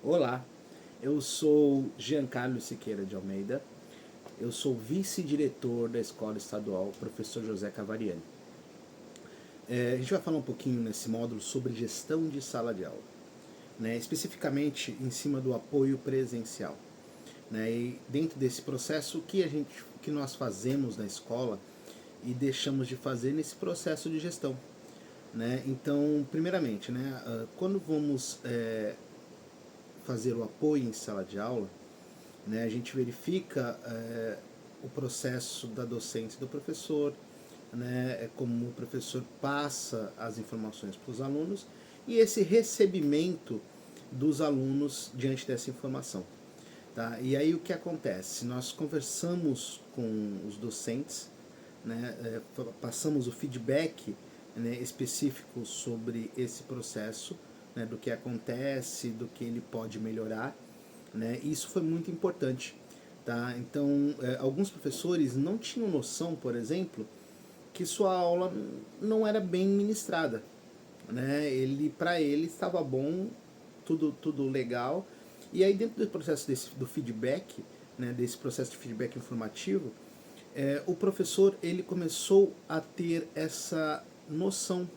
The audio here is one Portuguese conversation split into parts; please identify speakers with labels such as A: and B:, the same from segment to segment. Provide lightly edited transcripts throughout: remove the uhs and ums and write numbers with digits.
A: Olá, eu sou Giancarlo Siqueira de Almeida, eu sou vice-diretor da Escola Estadual Professor José Cavariani. A gente vai falar um pouquinho nesse módulo sobre gestão de sala de aula, né, especificamente em cima do apoio presencial. Né, e dentro desse processo, o que nós fazemos na escola e deixamos de fazer nesse processo de gestão. Né? Então, primeiramente, né, quando vamos fazer o apoio em sala de aula, né, a gente verifica o processo da docência do professor, né, como o professor passa as informações para os alunos e esse recebimento dos alunos diante dessa informação. Tá? E aí o que acontece? Nós conversamos com os docentes, né, passamos o feedback, né, específico sobre esse processo, né, do que acontece, do que ele pode melhorar, né, e isso foi muito importante. Tá? Então, alguns professores não tinham noção, por exemplo, que sua aula não era bem ministrada. Né? Para ele estava bom, tudo legal. E aí dentro do processo do feedback, né, desse processo de feedback informativo, o professor ele começou a ter essa noção,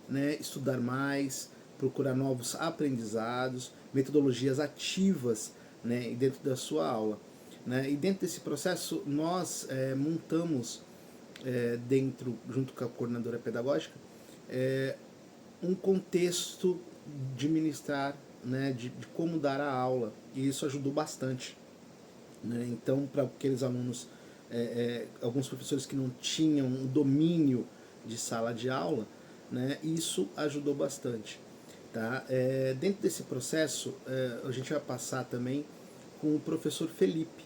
A: né, estudar mais, procurar novos aprendizados, metodologias ativas, né, dentro da sua aula. Né? E dentro desse processo nós montamos junto com a coordenadora pedagógica, um contexto de ministrar, né, de como dar a aula, e isso ajudou bastante. Né? Então, para aqueles alunos, alguns professores que não tinham um domínio de sala de aula, né, isso ajudou bastante. Tá? Dentro desse processo, a gente vai passar também com o professor Felipe.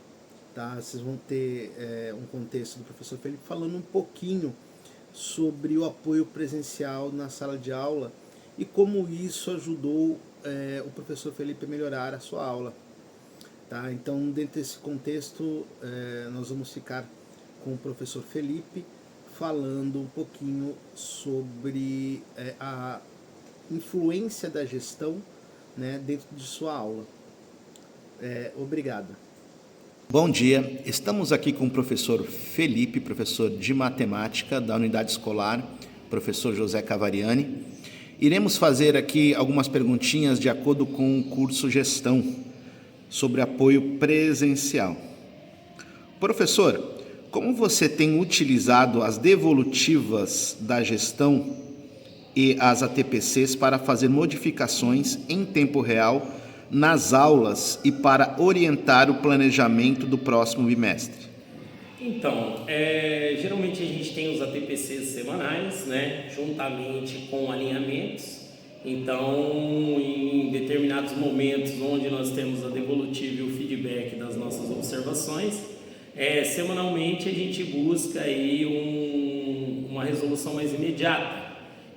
A: Tá? Vocês vão ter um contexto do professor Felipe falando um pouquinho sobre o apoio presencial na sala de aula e como isso ajudou o professor Felipe a melhorar a sua aula. Tá? Então, dentro desse contexto, nós vamos ficar com o professor Felipe falando um pouquinho sobre a influência da gestão, né, dentro de sua aula. Obrigado.
B: Bom dia, estamos aqui com o professor Felipe, professor de matemática da unidade escolar, professor José Cavariani. Iremos fazer aqui algumas perguntinhas de acordo com o curso Gestão, sobre apoio presencial. Professor, como você tem utilizado as devolutivas da gestão e as ATPCs para fazer modificações em tempo real nas aulas e para orientar o planejamento do próximo bimestre?
C: Então, geralmente a gente tem os ATPCs semanais, né, juntamente com alinhamentos. Então, em determinados momentos onde nós temos a devolutiva e o feedback das nossas observações, semanalmente a gente busca aí uma resolução mais imediata.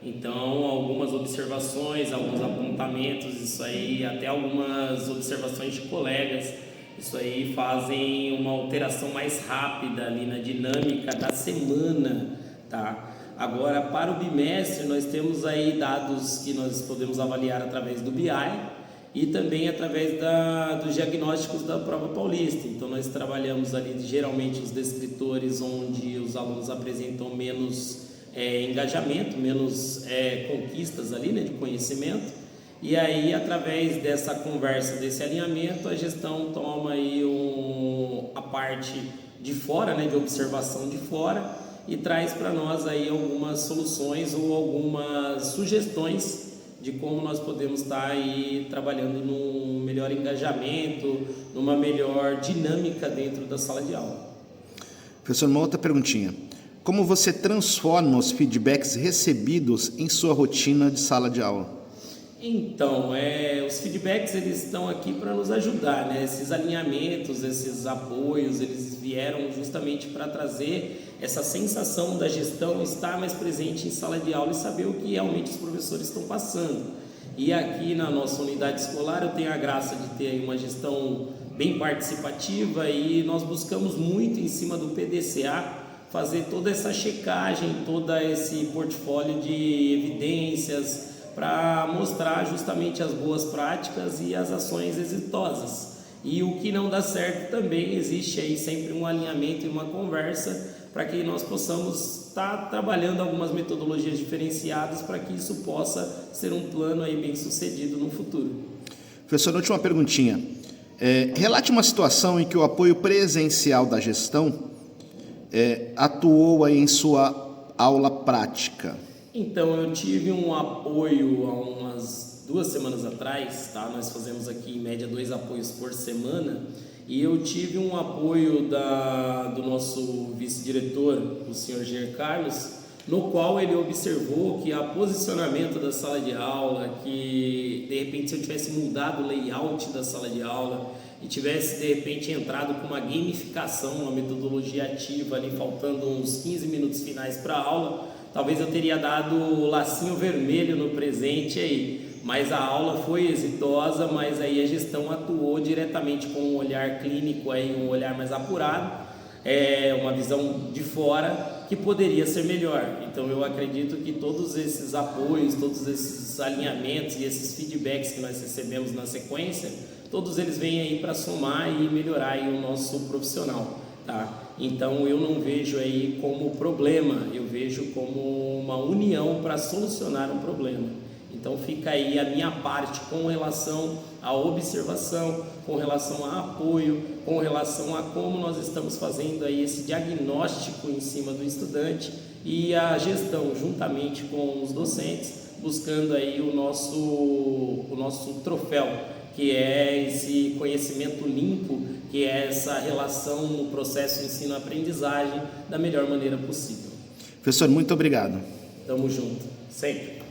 C: Então, algumas observações, alguns apontamentos, isso aí, até algumas observações de colegas, isso aí fazem uma alteração mais rápida ali na dinâmica da semana, tá? Agora, para o bimestre, nós temos aí dados que nós podemos avaliar através do BI e também através dos diagnósticos da prova paulista. Então, nós trabalhamos ali geralmente os descritores onde os alunos apresentam menos engajamento, menos conquistas ali, né, de conhecimento, e aí através dessa conversa, desse alinhamento, a gestão toma aí a parte de fora, né, de observação de fora, e traz para nós aí algumas soluções ou algumas sugestões de como nós podemos estar aí trabalhando num melhor engajamento, numa melhor dinâmica dentro da sala de aula.
B: Professor, uma outra perguntinha. Como você transforma os feedbacks recebidos em sua rotina de sala de aula?
C: Então, os feedbacks eles estão aqui para nos ajudar, né? Esses alinhamentos, esses apoios, eles vieram justamente para trazer essa sensação da gestão estar mais presente em sala de aula e saber o que realmente os professores estão passando. E aqui na nossa unidade escolar eu tenho a graça de ter aí uma gestão bem participativa e nós buscamos muito em cima do PDCA fazer toda essa checagem, todo esse portfólio de evidências, para mostrar justamente as boas práticas e as ações exitosas. E o que não dá certo também, existe aí sempre um alinhamento e uma conversa para que nós possamos estar trabalhando algumas metodologias diferenciadas para que isso possa ser um plano aí bem sucedido no futuro.
B: Professor, última perguntinha. Relate uma situação em que o apoio presencial da gestão atuou aí em sua aula prática.
C: Então, eu tive um apoio há umas 2 semanas atrás, tá? Nós fazemos aqui em média 2 apoios por semana, e eu tive um apoio do nosso vice-diretor, o senhor Jean Carlos, no qual ele observou que o posicionamento da sala de aula, que de repente se eu tivesse mudado o layout da sala de aula e tivesse de repente entrado com uma gamificação, uma metodologia ativa ali, faltando uns 15 minutos finais para a aula, talvez eu teria dado o lacinho vermelho no presente aí, mas a aula foi exitosa, mas aí a gestão atuou diretamente com um olhar clínico, aí, um olhar mais apurado, uma visão de fora que poderia ser melhor. Então eu acredito que todos esses apoios, todos esses alinhamentos e esses feedbacks que nós recebemos na sequência, todos eles vêm aí para somar e melhorar aí o nosso profissional, tá? Então eu não vejo aí como problema, eu vejo como uma união para solucionar um problema. Então fica aí a minha parte com relação à observação, com relação a apoio, com relação a como nós estamos fazendo aí esse diagnóstico em cima do estudante e a gestão juntamente com os docentes, buscando aí o nosso troféu, que é esse conhecimento limpo, que é essa relação no processo ensino-aprendizagem da melhor maneira possível.
B: Professor, muito obrigado.
C: Tamo junto, sempre.